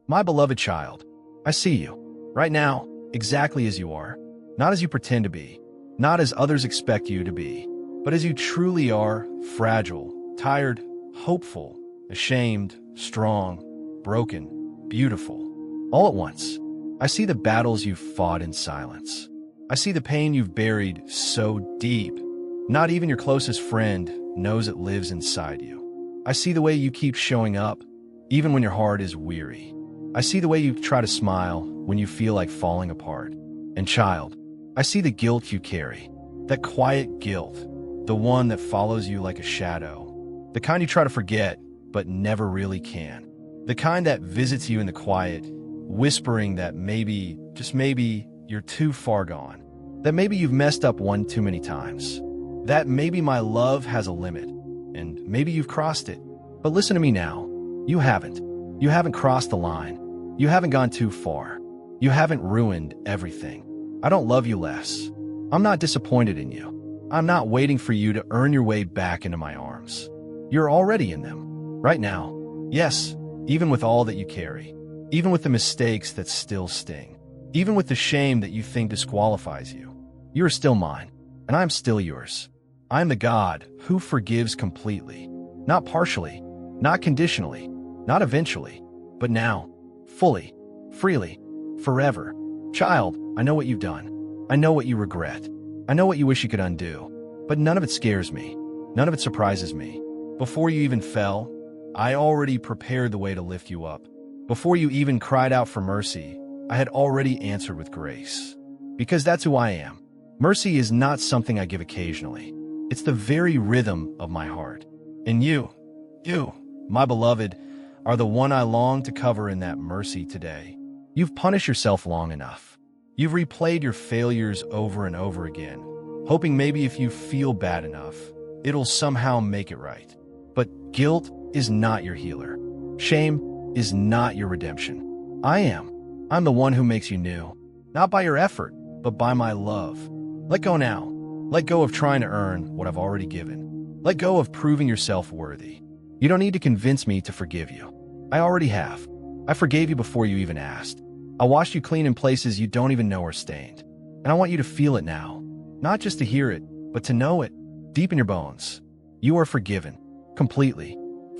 My beloved child, I see you, right now, exactly as you are, not as you pretend to be, not as others expect you to be, but as you truly are, fragile, tired, hopeful, ashamed, strong, broken, beautiful, all at once. I see the battles you've fought in silence. I see the pain you've buried so deep. Not even your closest friend knows it lives inside you. I see the way you keep showing up, even when your heart is weary. I see the way you try to smile when you feel like falling apart. And child, I see the guilt you carry, that quiet guilt, the one that follows you like a shadow, the kind you try to forget but never really can, the kind that visits you in the quiet, whispering that maybe, just maybe, you're too far gone, that maybe you've messed up one too many times, that maybe my love has a limit, and maybe you've crossed it. But listen to me now. You haven't. You haven't crossed the line. You haven't gone too far. You haven't ruined everything. I don't love you less. I'm not disappointed in you. I'm not waiting for you to earn your way back into my arms. You're already in them, right now. Yes, even with all that you carry, even with the mistakes that still sting, even with the shame that you think disqualifies you. You are still mine, and I'm still yours. I am the God who forgives completely, not partially, not conditionally, not eventually, but now, fully, freely, forever. Child, I know what you've done. I know what you regret. I know what you wish you could undo. But none of it scares me. None of it surprises me. Before you even fell, I already prepared the way to lift you up. Before you even cried out for mercy, I had already answered with grace. Because that's who I am. Mercy is not something I give occasionally. It's the very rhythm of my heart. And you, my beloved, are the one I long to cover in that mercy today. You've punished yourself long enough. You've replayed your failures over and over again, hoping maybe if you feel bad enough, it'll somehow make it right. But guilt is not your healer. Shame is not your redemption. I am. I'm the one who makes you new, not by your effort, but by my love. Let go now. Let go of trying to earn what I've already given. Let go of proving yourself worthy. You don't need to convince me to forgive you. I already have. I forgave you before you even asked. I washed you clean in places you don't even know are stained. And I want you to feel it now. Not just to hear it, but to know it deep in your bones. You are forgiven. Completely.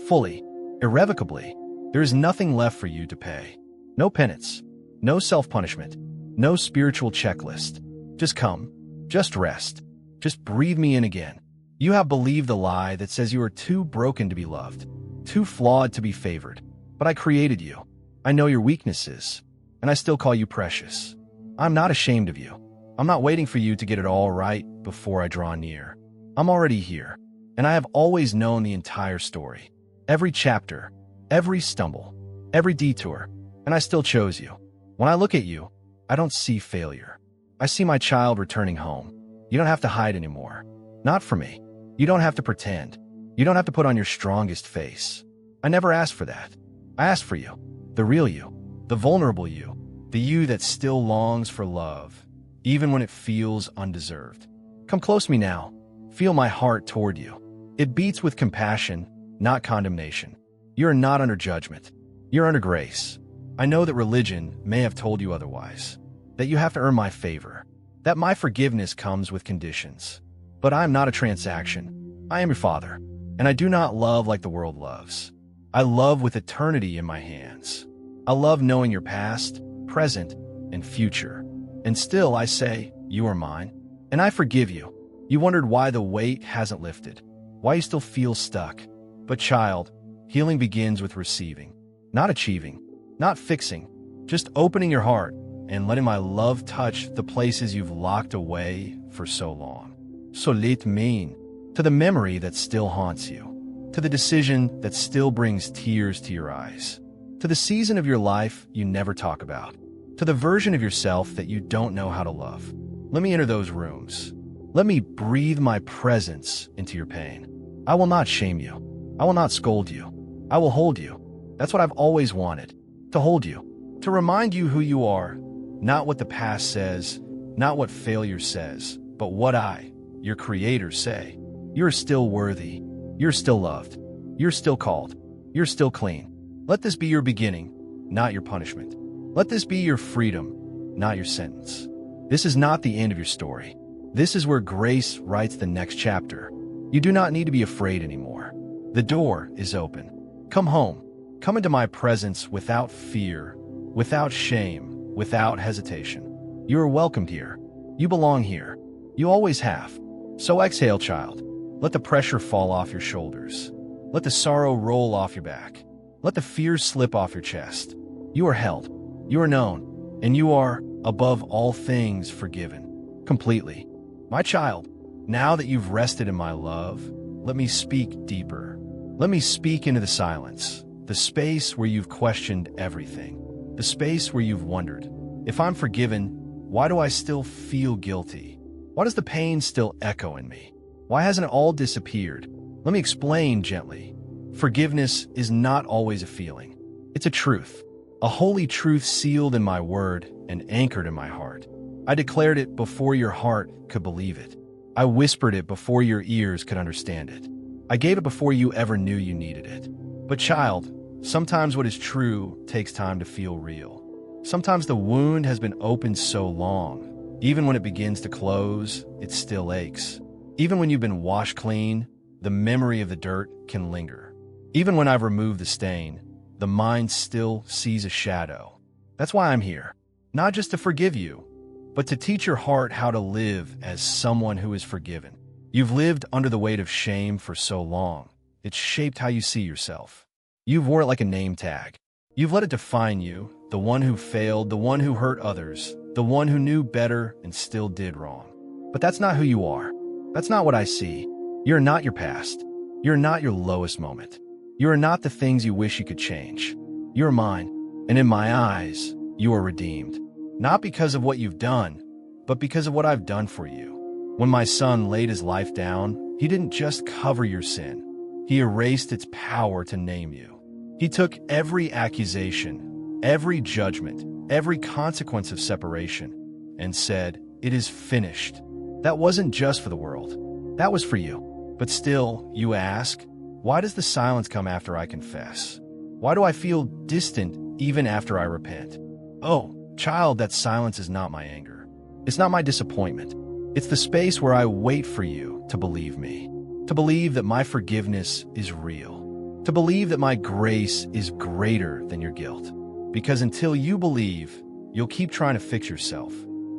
Fully. Irrevocably. There is nothing left for you to pay. No penance. No self-punishment. No spiritual checklist. Just come. Just rest. Just breathe me in again. You have believed the lie that says you are too broken to be loved, too flawed to be favored. But I created you. I know your weaknesses, and I still call you precious. I'm not ashamed of you. I'm not waiting for you to get it all right before I draw near. I'm already here, and I have always known the entire story. Every chapter, every stumble, every detour, and I still chose you. When I look at you, I don't see failure. I see my child returning home. You don't have to hide anymore. Not for me. You don't have to pretend. You don't have to put on your strongest face. I never asked for that. I asked for you, the real you, the vulnerable you, the you that still longs for love, even when it feels undeserved. Come close to me now. Feel my heart toward you. It beats with compassion, not condemnation. You are not under judgment. You're under grace. I know that religion may have told you otherwise, that you have to earn my favor, that my forgiveness comes with conditions. But I am not a transaction. I am your father, and I do not love like the world loves. I love with eternity in my hands. I love knowing your past, present, and future. And still I say, you are mine, and I forgive you. You wondered why the weight hasn't lifted, why you still feel stuck. But child, healing begins with receiving, not achieving, not fixing, just opening your heart and letting my love touch the places you've locked away for so long. So let mean, to the memory that still haunts you, to the decision that still brings tears to your eyes, to the season of your life you never talk about, to the version of yourself that you don't know how to love. Let me enter those rooms. Let me breathe my presence into your pain. I will not shame you. I will not scold you. I will hold you. That's what I've always wanted, to hold you, to remind you who you are, not what the past says, not what failure says, but what I, your creator, say. You're still worthy. You're still loved. You're still called. You're still clean. Let this be your beginning, not your punishment. Let this be your freedom, not your sentence. This is not the end of your story. This is where grace writes the next chapter. You do not need to be afraid anymore. The door is open. Come home. Come into my presence without fear, without shame, without hesitation. You are welcomed here. You belong here. You always have. So exhale, child. Let the pressure fall off your shoulders. Let the sorrow roll off your back. Let the fears slip off your chest. You are held. You are known. And you are, above all things, forgiven. Completely. My child, now that you've rested in my love, let me speak deeper. Let me speak into the silence, the space where you've questioned everything, the space where you've wondered, if I'm forgiven, why do I still feel guilty? Why does the pain still echo in me? Why hasn't it all disappeared? Let me explain gently. Forgiveness is not always a feeling. It's a truth, a holy truth sealed in my word and anchored in my heart. I declared it before your heart could believe it. I whispered it before your ears could understand it. I gave it before you ever knew you needed it. But child, sometimes what is true takes time to feel real. Sometimes the wound has been opened so long, even when it begins to close, it still aches. Even when you've been washed clean, the memory of the dirt can linger. Even when I've removed the stain, the mind still sees a shadow. That's why I'm here. Not just to forgive you, but to teach your heart how to live as someone who is forgiven. You've lived under the weight of shame for so long. It's shaped how you see yourself. You've worn it like a name tag. You've let it define you, the one who failed, the one who hurt others, the one who knew better and still did wrong. But that's not who you are. That's not what I see. You're not your past. You're not your lowest moment. You are not the things you wish you could change. You're mine, and in my eyes, you are redeemed. Not because of what you've done, but because of what I've done for you. When my son laid his life down, he didn't just cover your sin. He erased its power to name you. He took every accusation, every judgment, every consequence of separation, and said, "It is finished." That wasn't just for the world. That was for you. But still, you ask, why does the silence come after I confess? Why do I feel distant even after I repent? Oh, child, that silence is not my anger. It's not my disappointment. It's the space where I wait for you to believe me, to believe that my forgiveness is real, to believe that my grace is greater than your guilt. Because until you believe, you'll keep trying to fix yourself.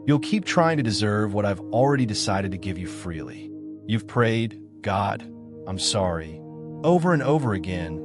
You'll keep trying to deserve what I've already decided to give you freely. You've prayed, "God, I'm sorry," over and over again,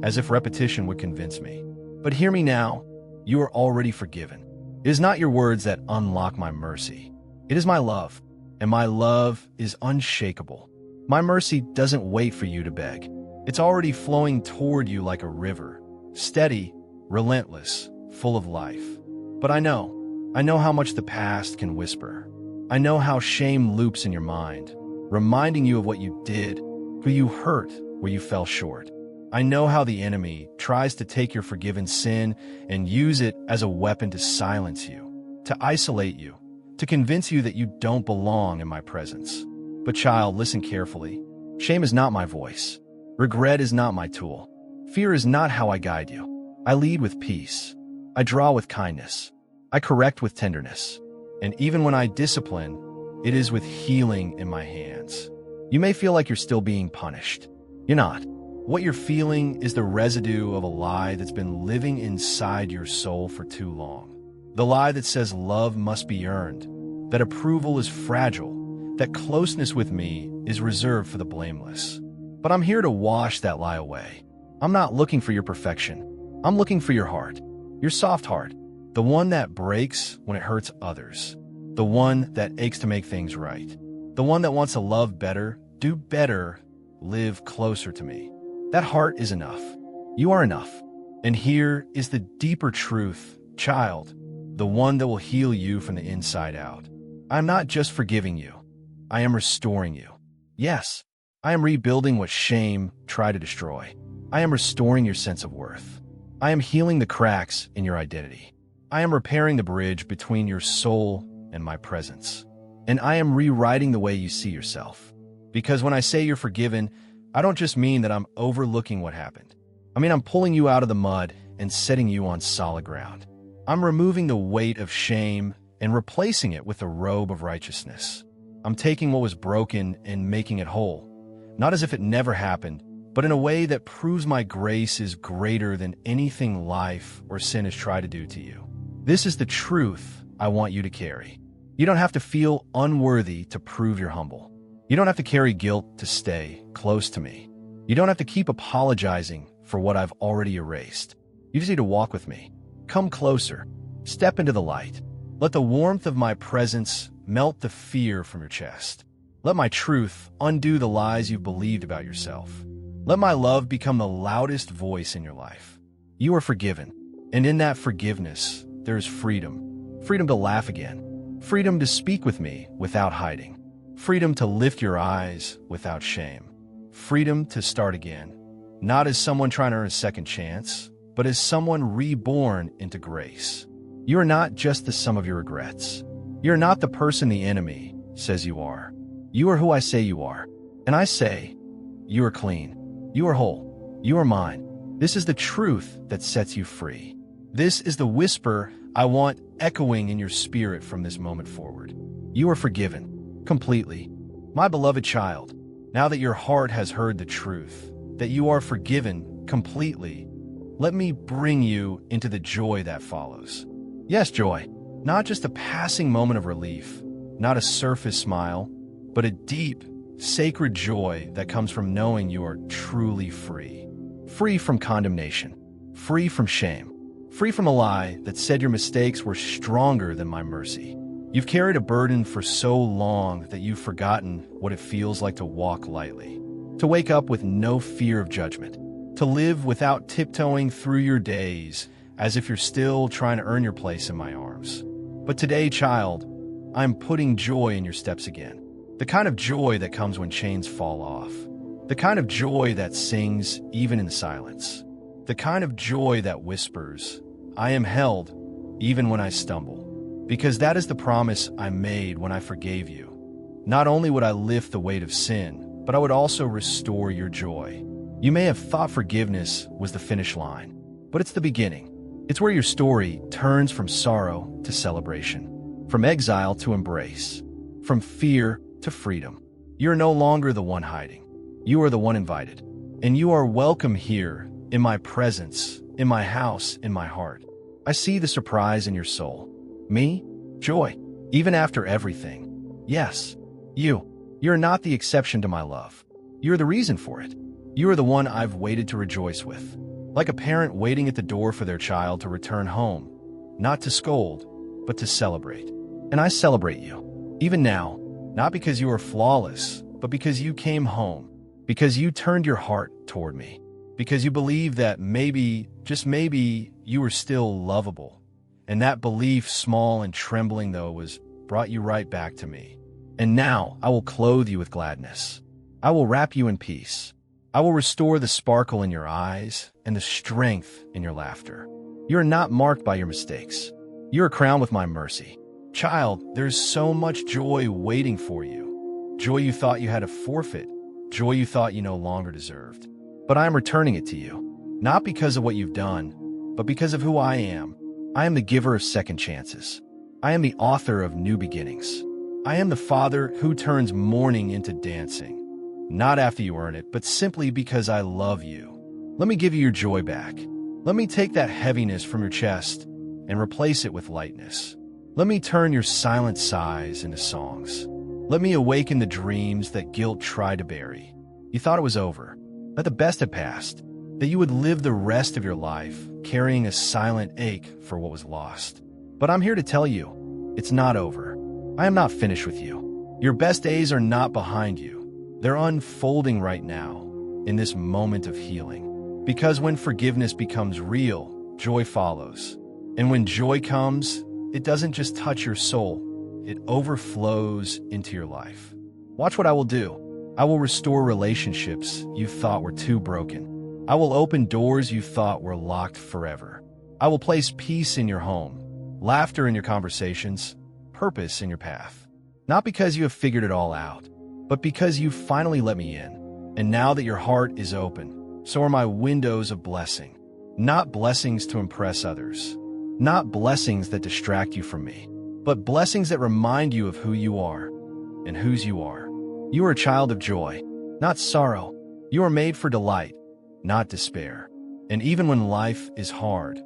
as if repetition would convince me. But hear me now, you are already forgiven. It is not your words that unlock my mercy. It is my love, and my love is unshakable. My mercy doesn't wait for you to beg. It's already flowing toward you like a river, steady, relentless, full of life. But I know how much the past can whisper. I know how shame loops in your mind, reminding you of what you did, who you hurt, where you fell short. I know how the enemy tries to take your forgiven sin and use it as a weapon to silence you, to isolate you, to convince you that you don't belong in my presence. But child, listen carefully. Shame is not my voice. Regret is not my tool. Fear is not how I guide you. I lead with peace. I draw with kindness. I correct with tenderness. And even when I discipline, it is with healing in my hands. You may feel like you're still being punished. You're not. What you're feeling is the residue of a lie that's been living inside your soul for too long. The lie that says love must be earned, that approval is fragile, that closeness with me is reserved for the blameless. But I'm here to wash that lie away. I'm not looking for your perfection. I'm looking for your heart, your soft heart, the one that breaks when it hurts others, the one that aches to make things right, the one that wants to love better, do better, live closer to me. That heart is enough. You are enough. And here is the deeper truth, child, the one that will heal you from the inside out. I'm not just forgiving you. I am restoring you. Yes, I am rebuilding what shame tried to destroy. I am restoring your sense of worth. I am healing the cracks in your identity. I am repairing the bridge between your soul and my presence. And I am rewriting the way you see yourself. Because when I say you're forgiven, I don't just mean that I'm overlooking what happened. I mean, I'm pulling you out of the mud and setting you on solid ground. I'm removing the weight of shame and replacing it with a robe of righteousness. I'm taking what was broken and making it whole, not as if it never happened, but in a way that proves my grace is greater than anything life or sin has tried to do to you. This is the truth I want you to carry. You don't have to feel unworthy to prove you're humble. You don't have to carry guilt to stay close to me. You don't have to keep apologizing for what I've already erased. You just need to walk with me. Come closer. Step into the light. Let the warmth of my presence melt the fear from your chest. Let my truth undo the lies you've believed about yourself. Let my love become the loudest voice in your life. You are forgiven, and in that forgiveness, there is freedom. Freedom to laugh again. Freedom to speak with me without hiding. Freedom to lift your eyes without shame. Freedom to start again, not as someone trying to earn a second chance, but as someone reborn into grace. You are not just the sum of your regrets. You're not the person the enemy says you are. You are who I say you are. And I say, you are clean. You are whole. You are mine. This is the truth that sets you free. This is the whisper I want echoing in your spirit from this moment forward. You are forgiven, completely. My beloved child, now that your heart has heard the truth, that you are forgiven completely, let me bring you into the joy that follows. Yes, joy. Not just a passing moment of relief, not a surface smile, but a deep, sacred joy that comes from knowing you are truly free. Free from condemnation, free from shame, free from a lie that said your mistakes were stronger than my mercy. You've carried a burden for so long that you've forgotten what it feels like to walk lightly, to wake up with no fear of judgment, to live without tiptoeing through your days as if you're still trying to earn your place in my arms. But today, child, I'm putting joy in your steps again. The kind of joy that comes when chains fall off. The kind of joy that sings even in silence. The kind of joy that whispers, I am held even when I stumble. Because that is the promise I made when I forgave you. Not only would I lift the weight of sin, but I would also restore your joy. You may have thought forgiveness was the finish line, but it's the beginning. It's where your story turns from sorrow to celebration, from exile to embrace, from fear to freedom. You're no longer the one hiding. You are the one invited. And you are welcome here, in my presence, in my house, in my heart. I see the surprise in your soul. Me? Joy. Even after everything. Yes, you. You're not the exception to my love. You're the reason for it. You are the one I've waited to rejoice with. Like a parent waiting at the door for their child to return home. Not to scold, but to celebrate. And I celebrate you. Even now, not because you are flawless, but because you came home. Because you turned your heart toward me. Because you believe that maybe, just maybe, you were still lovable. And that belief, small and trembling though, was brought you right back to me. And now I will clothe you with gladness. I will wrap you in peace. I will restore the sparkle in your eyes and the strength in your laughter. You are not marked by your mistakes. You are crowned with my mercy. Child, there's so much joy waiting for you. Joy you thought you had to forfeit. Joy you thought you no longer deserved. But I am returning it to you, not because of what you've done, but because of who I am. I am the giver of second chances. I am the author of new beginnings. I am the Father who turns mourning into dancing. Not after you earn it, but simply because I love you. Let me give you your joy back. Let me take that heaviness from your chest and replace it with lightness. Let me turn your silent sighs into songs. Let me awaken the dreams that guilt tried to bury. You thought it was over, that the best had passed, that you would live the rest of your life carrying a silent ache for what was lost. But I'm here to tell you, it's not over. I am not finished with you. Your best days are not behind you. They're unfolding right now, in this moment of healing. Because when forgiveness becomes real, joy follows. And when joy comes, it doesn't just touch your soul, it overflows into your life. Watch what I will do. I will restore relationships you thought were too broken. I will open doors you thought were locked forever. I will place peace in your home, laughter in your conversations, purpose in your path. Not because you have figured it all out, but because you finally let me in. And now that your heart is open, so are my windows of blessing. Not blessings to impress others. Not blessings that distract you from me, but blessings that remind you of who you are and whose you are. You are a child of joy, not sorrow. You are made for delight, not despair. And even when life is hard,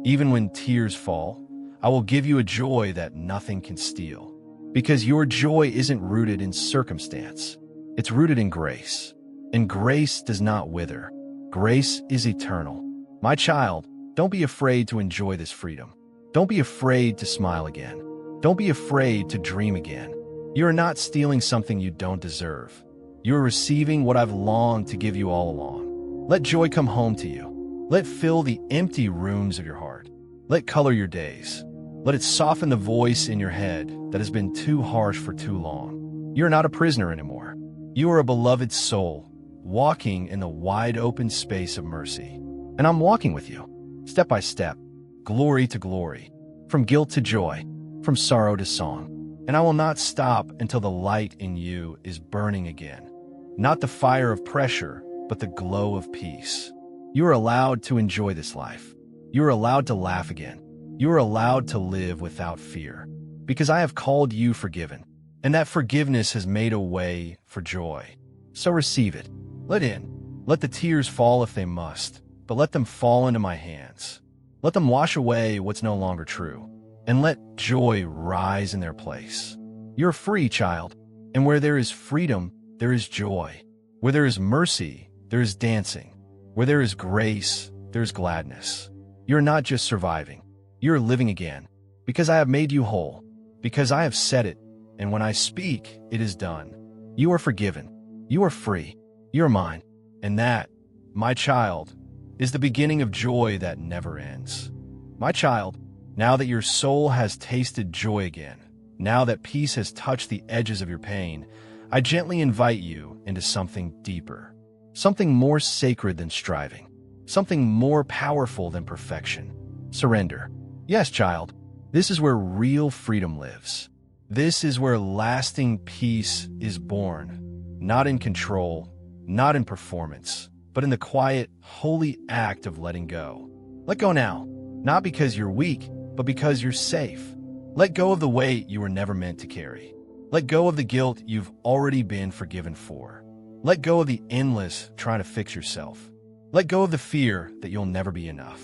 even when tears fall, I will give you a joy that nothing can steal. Because your joy isn't rooted in circumstance. It's rooted in grace. And grace does not wither. Grace is eternal. My child, don't be afraid to enjoy this freedom. Don't be afraid to smile again. Don't be afraid to dream again. You are not stealing something you don't deserve. You are receiving what I've longed to give you all along. Let joy come home to you. Let fill the empty rooms of your heart. Let color your days. Let it soften the voice in your head that has been too harsh for too long. You are not a prisoner anymore. You are a beloved soul, walking in the wide open space of mercy. And I'm walking with you, step by step, glory to glory, from guilt to joy, from sorrow to song. And I will not stop until the light in you is burning again. Not the fire of pressure, but the glow of peace. You are allowed to enjoy this life. You are allowed to laugh again. You are allowed to live without fear. Because I have called you forgiven, and that forgiveness has made a way for joy. So receive it. Let in. Let the tears fall if they must, but let them fall into my hands. Let them wash away what's no longer true, and let joy rise in their place. You're free, child, and where there is freedom, there is joy. Where there is mercy, there is dancing. Where there is grace, there is gladness. You're not just surviving. You're living again, because I have made you whole, because I have said it, and when I speak, it is done. You are forgiven. You are free. You're mine. And that, my child, is the beginning of joy that never ends. My child, now that your soul has tasted joy again, now that peace has touched the edges of your pain, I gently invite you into something deeper, something more sacred than striving, something more powerful than perfection. Surrender. Yes, child, this is where real freedom lives. This is where lasting peace is born, not in control, not in performance, but in the quiet, holy act of letting go. Let go now, not because you're weak, but because you're safe. Let go of the weight you were never meant to carry. Let go of the guilt you've already been forgiven for. Let go of the endless trying to fix yourself. Let go of the fear that you'll never be enough.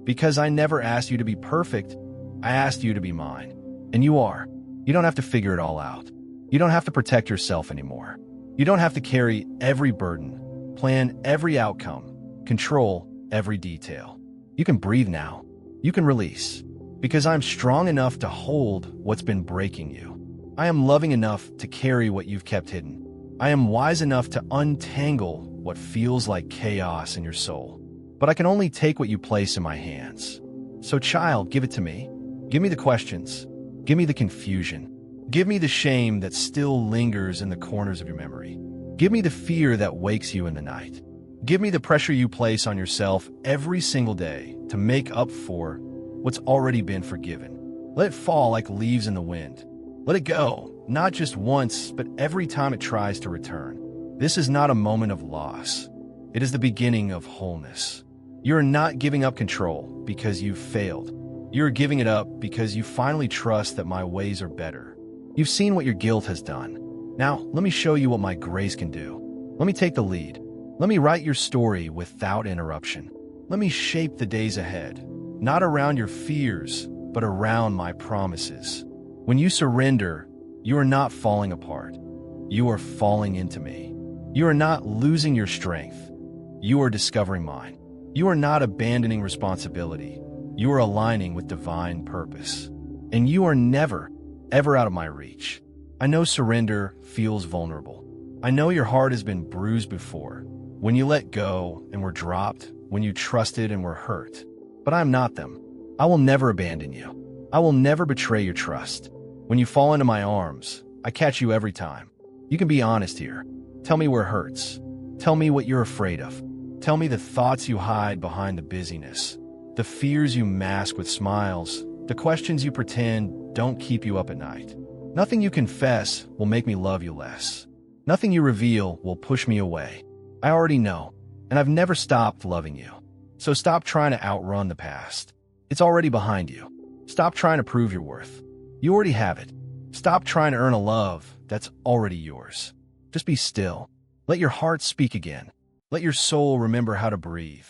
Because I never asked you to be perfect, I asked you to be mine. And you are. You don't have to figure it all out. You don't have to protect yourself anymore. You don't have to carry every burden, plan every outcome, control every detail. You can breathe now. You can release. Because I'm strong enough to hold what's been breaking you. I am loving enough to carry what you've kept hidden. I am wise enough to untangle what feels like chaos in your soul. But I can only take what you place in my hands. So child, give it to me. Give me the questions. Give me the confusion. Give me the shame that still lingers in the corners of your memory. Give me the fear that wakes you in the night. Give me the pressure you place on yourself every single day to make up for what's already been forgiven. Let it fall like leaves in the wind. Let it go, not just once, but every time it tries to return. This is not a moment of loss. It is the beginning of wholeness. You are not giving up control because you've failed. You are giving it up because you finally trust that my ways are better. You've seen what your guilt has done. Now, let me show you what my grace can do. Let me take the lead. Let me write your story without interruption. Let me shape the days ahead, not around your fears, but around my promises. When you surrender, you are not falling apart. You are falling into me. You are not losing your strength. You are discovering mine. You are not abandoning responsibility. You are aligning with divine purpose. And you are never, ever out of my reach. I know surrender feels vulnerable. I know your heart has been bruised before. When you let go and were dropped, when you trusted and were hurt. But I am not them. I will never abandon you. I will never betray your trust. When you fall into my arms, I catch you every time. You can be honest here. Tell me where it hurts. Tell me what you're afraid of. Tell me the thoughts you hide behind the busyness, the fears you mask with smiles, the questions you pretend don't keep you up at night. Nothing you confess will make me love you less. Nothing you reveal will push me away. I already know, and I've never stopped loving you. So stop trying to outrun the past. It's already behind you. Stop trying to prove your worth. You already have it. Stop trying to earn a love that's already yours. Just be still. Let your heart speak again. Let your soul remember how to breathe.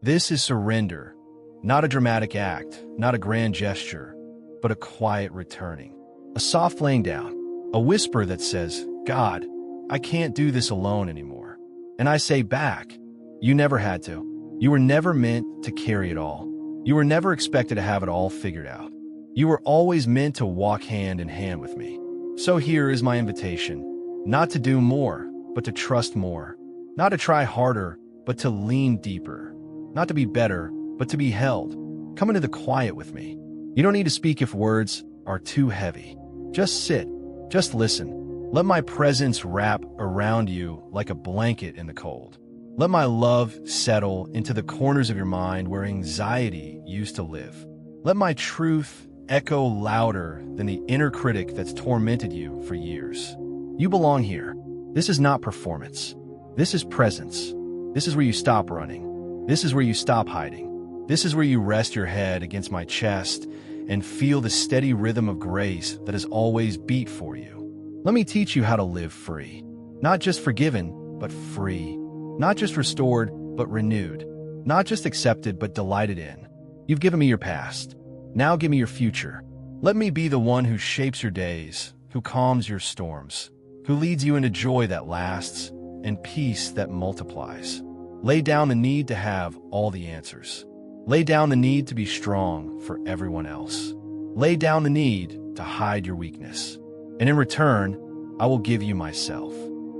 This is surrender, not a dramatic act, not a grand gesture, but a quiet returning. A soft laying down, a whisper that says, God, I can't do this alone anymore. And I say back, you never had to. You were never meant to carry it all. You were never expected to have it all figured out. You were always meant to walk hand in hand with me. So here is my invitation, not to do more, but to trust more. Not to try harder, but to lean deeper. Not to be better, but to be held. Come into the quiet with me. You don't need to speak if words are too heavy. Just sit. Just listen. Let my presence wrap around you like a blanket in the cold. Let my love settle into the corners of your mind where anxiety used to live. Let my truth echo louder than the inner critic that's tormented you for years. You belong here. This is not performance. This is presence. This is where you stop running. This is where you stop hiding. This is where you rest your head against my chest and feel the steady rhythm of grace that has always beat for you. Let me teach you how to live free. Not just forgiven, but free. Not just restored, but renewed. Not just accepted, but delighted in. You've given me your past. Now give me your future. Let me be the one who shapes your days, who calms your storms, who leads you into joy that lasts and peace that multiplies. Lay down the need to have all the answers. Lay down the need to be strong for everyone else. Lay down the need to hide your weakness. And in return, I will give you myself.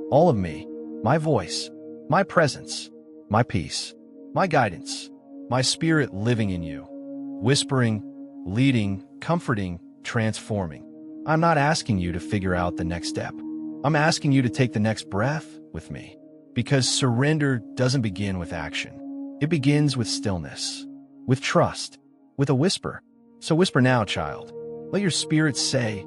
All of me, my voice, my presence, my peace, my guidance, my spirit living in you, whispering, leading, comforting, transforming. I'm not asking you to figure out the next step. I'm asking you to take the next breath with me, because surrender doesn't begin with action. It begins with stillness, with trust, with a whisper. So whisper now, child. Let your spirit say,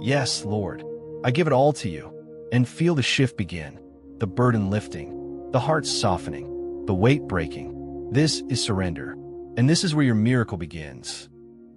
yes, Lord, I give it all to you, and feel the shift begin, the burden lifting, the heart softening, the weight breaking. This is surrender, and this is where your miracle begins.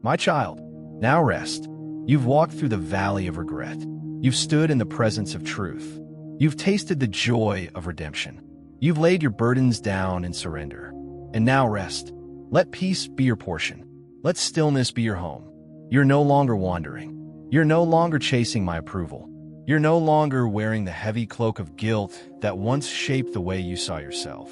My child, now rest. You've walked through the valley of regret. You've stood in the presence of truth. You've tasted the joy of redemption. You've laid your burdens down in surrender. And now rest. Let peace be your portion. Let stillness be your home. You're no longer wandering. You're no longer chasing my approval. You're no longer wearing the heavy cloak of guilt that once shaped the way you saw yourself.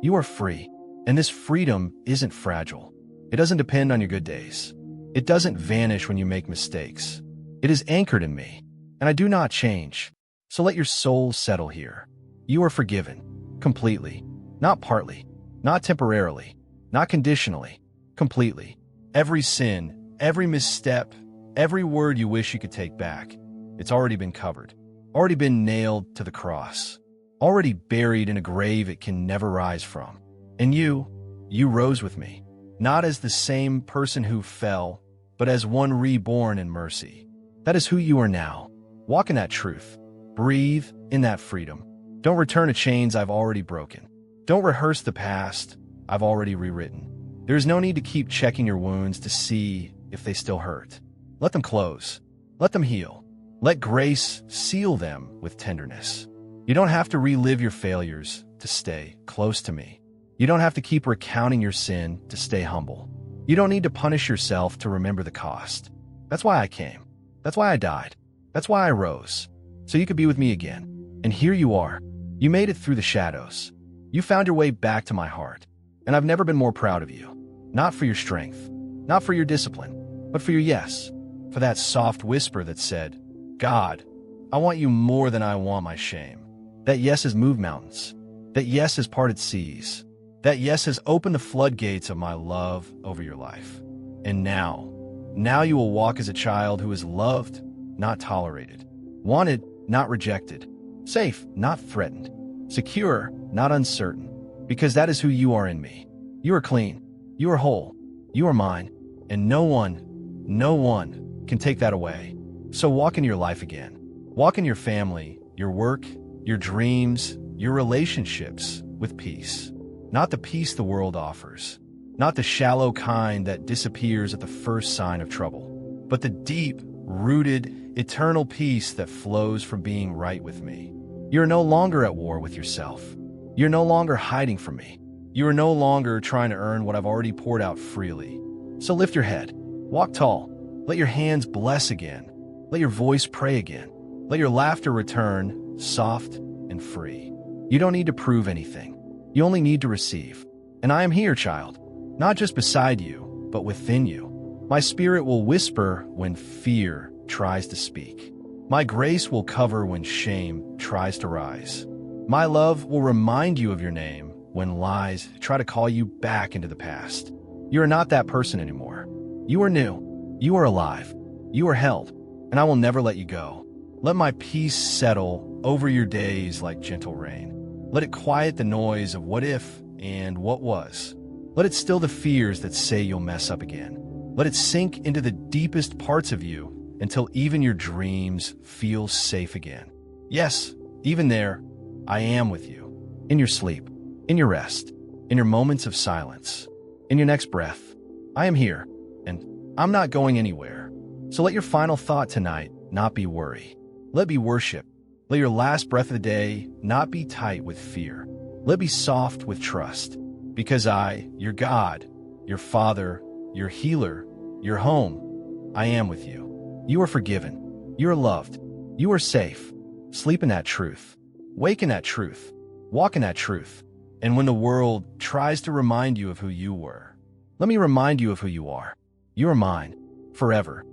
You are free, and this freedom isn't fragile. It doesn't depend on your good days. It doesn't vanish when you make mistakes. It is anchored in me, and I do not change. So let your soul settle here. You are forgiven, completely, not partly, not temporarily, not conditionally, completely. Every sin, every misstep, every word you wish you could take back, it's already been covered, already been nailed to the cross, already buried in a grave it can never rise from. And you rose with me, not as the same person who fell, but as one reborn in mercy. That is who you are now. Walk in that truth. Breathe in that freedom. Don't return to chains I've already broken. Don't rehearse the past I've already rewritten. There is no need to keep checking your wounds to see if they still hurt. Let them close. Let them heal. Let grace seal them with tenderness. You don't have to relive your failures to stay close to me. You don't have to keep recounting your sin to stay humble. You don't need to punish yourself to remember the cost. That's why I came. That's why I died. That's why I rose. So you could be with me again. And here you are. You made it through the shadows. You found your way back to my heart. And I've never been more proud of you. Not for your strength, not for your discipline, but for your yes. For that soft whisper that said, God, I want you more than I want my shame. That yes has moved mountains. That yes has parted seas. That yes has opened the floodgates of my love over your life. And now you will walk as a child who is loved, not tolerated. Wanted, not rejected. Safe, not threatened. Secure, not uncertain. Because that is who you are in me. You are clean. You are whole. You are mine. And no one can take that away. So walk in your life again. Walk in your family, your work, your dreams, your relationships with peace. Not the peace the world offers, Not the shallow kind that disappears at the first sign of trouble, but the deep, rooted, eternal peace that flows from being right with me. You're no longer at war with yourself. You're no longer hiding from me. You are no longer trying to earn what I've already poured out freely. So lift your head, walk tall, let your hands bless again, let your voice pray again, let your laughter return, soft and free. You don't need to prove anything. You only need to receive. And I am here, child, not just beside you, but within you. My spirit will whisper when fear tries to speak. My grace will cover when shame tries to rise. My love will remind you of your name when lies try to call you back into the past. You are not that person anymore. You are new. You are alive. You are held, and I will never let you go. Let my peace settle over your days like gentle rain. Let it quiet the noise of what if and what was. Let it still the fears that say you'll mess up again. Let it sink into the deepest parts of you until even your dreams feel safe again. Yes, even there, I am with you. In your sleep, in your rest, in your moments of silence, in your next breath. I am here, and I'm not going anywhere. So let your final thought tonight not be worry. Let it be worship. Let your last breath of the day not be tight with fear. Let it be soft with trust. Because I, your God, your Father, your healer, your home, I am with you. You are forgiven. You are loved. You are safe. Sleep in that truth. Wake in that truth. Walk in that truth. And when the world tries to remind you of who you were, let me remind you of who you are. You are mine, forever.